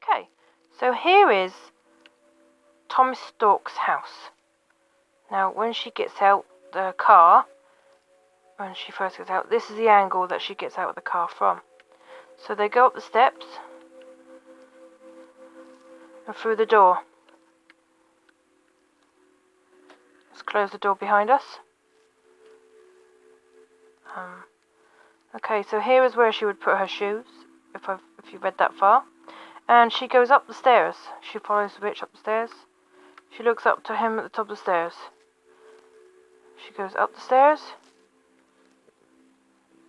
Okay, so here is Thomas Stork's house. Now, when she gets out the car, when she first gets out, this is the angle that she gets out of the car from. So they go up the steps and through the door. Let's close the door behind us. Okay, so here is where she would put her shoes, if you read that far. And she goes up the stairs. She follows the witch up the stairs. She looks up to him at the top of the stairs. She goes up the stairs.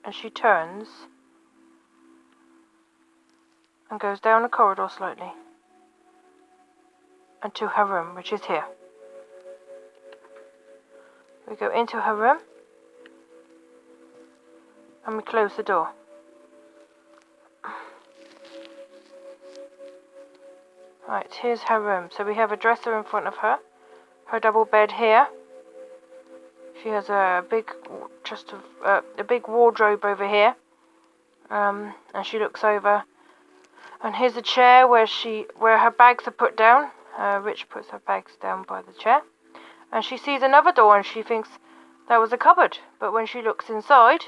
And she turns. And goes down the corridor slightly. And to her room, which is here. We go into her room. And we close the door. Right, here's her room. So we have a dresser in front of her. Her double bed here. She has a big wardrobe over here. And she looks over. And here's a chair where her bags are put down. Rich puts her bags down by the chair. And she sees another door and she thinks that was a cupboard. But when she looks inside,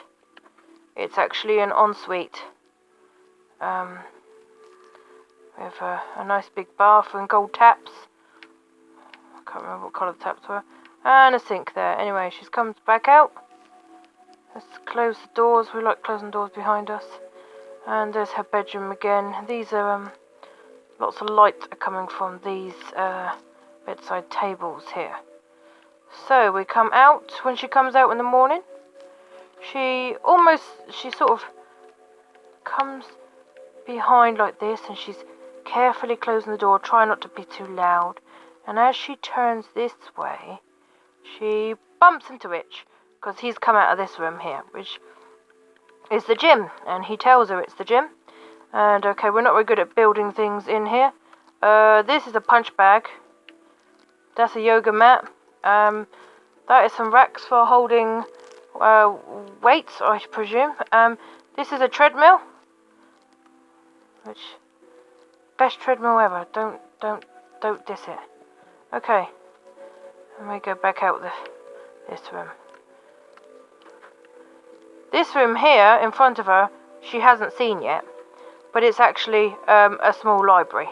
it's actually an ensuite. With a nice big bath and gold taps. I can't remember what colour the taps were. And a sink there. Anyway, she comes back out. Let's close the doors. We like closing doors behind us. And there's her bedroom again. These are lots of light are coming from these bedside tables here. So we come out. When she comes out in the morning, she sort of comes behind like this, and she's carefully closing the door, trying not to be too loud. And as she turns this way, she bumps into Rich, because he's come out of this room here, which is the gym, and he tells her it's the gym. And okay, we're not very good at building things in here. This is a punch bag. That's a yoga mat. That is some racks for holding weights, I presume. This is a treadmill. Which, best treadmill ever. Don't diss it. Okay. Let me go back out this room. This room here in front of her, she hasn't seen yet, but it's actually a small library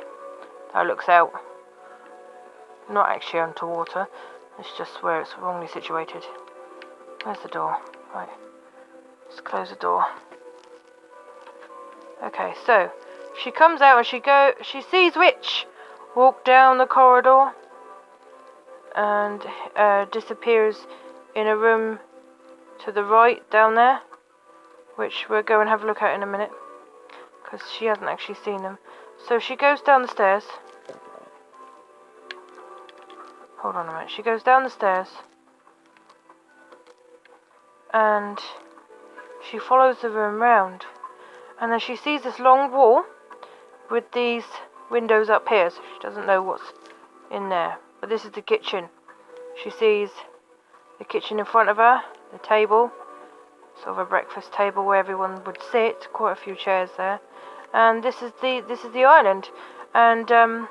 that looks out. Not actually onto water. It's just where it's wrongly situated. Where's the door? Right. Let's close the door. Okay, so she comes out and she sees Witch walk down the corridor and disappears in a room to the right down there, which we'll go and have a look at in a minute, because she hasn't actually seen them. So she goes down the stairs. Hold on a minute. She goes down the stairs and she follows the room round, and then she sees this long wall with these windows up here, so she doesn't know what's in there. But this is the kitchen. She sees the kitchen in front of her, the table, sort of a breakfast table where everyone would sit, quite a few chairs there. And this is the island. And I'm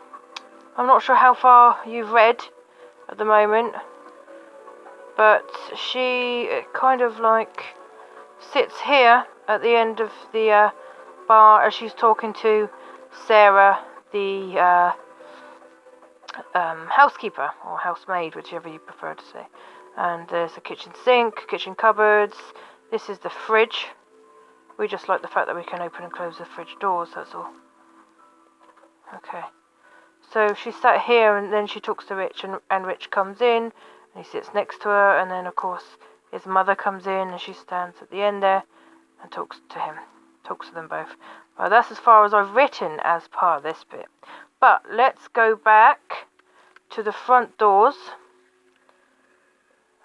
not sure how far you've read at the moment, but she kind of like sits here at the end of the bar as she's talking to Sarah, the housekeeper or housemaid, whichever you prefer to say. And there's a kitchen sink, kitchen cupboards. This is the fridge. We just like the fact that we can open and close the fridge doors, that's all. Okay. So she sat here, and then she talks to Rich, and Rich comes in, and he sits next to her, and then of course his mother comes in, and she stands at the end there and talks to him. Talks to them both. Well, that's as far as I've written as part of this bit. But let's go back to the front doors.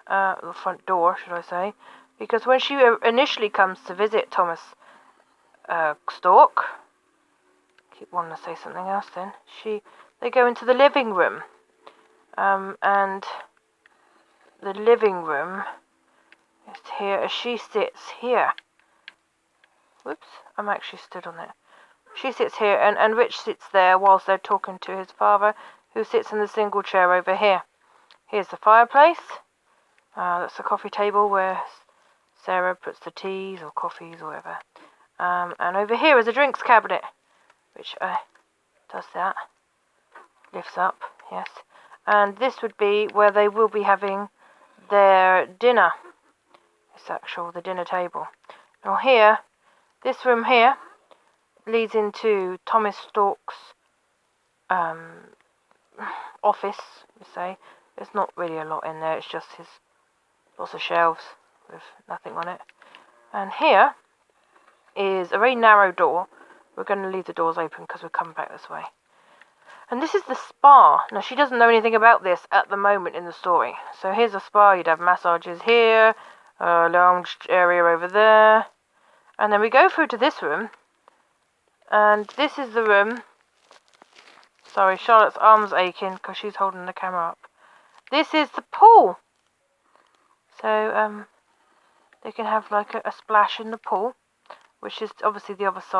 The front door, should I say. Because when she initially comes to visit Thomas Stork, keep wanting to say something else then, they go into the living room. And the living room is here as she sits here. Whoops, I'm actually stood on it. She sits here, and Rich sits there whilst they're talking to his father, who sits in the single chair over here. Here's the fireplace. That's the coffee table where Sarah puts the teas or coffees or whatever. And over here is a drinks cabinet, which does that. Lifts up, yes. And this would be where they will be having their dinner. It's the dinner table. Now here, this room here leads into Thomas Stork's office, you say. There's not really a lot in there, it's just his lots of shelves with nothing on it. And here is a very narrow door. We're going to leave the doors open because we're coming back this way. And this is the spa. Now, she doesn't know anything about this at the moment in the story. So here's a spa. You'd have massages here, a lounge area over there. And then we go through to this room. And this is the room. Sorry, Charlotte's arm's aching because she's holding the camera up. This is the pool. So, they can have like a splash in the pool, which is obviously the other side.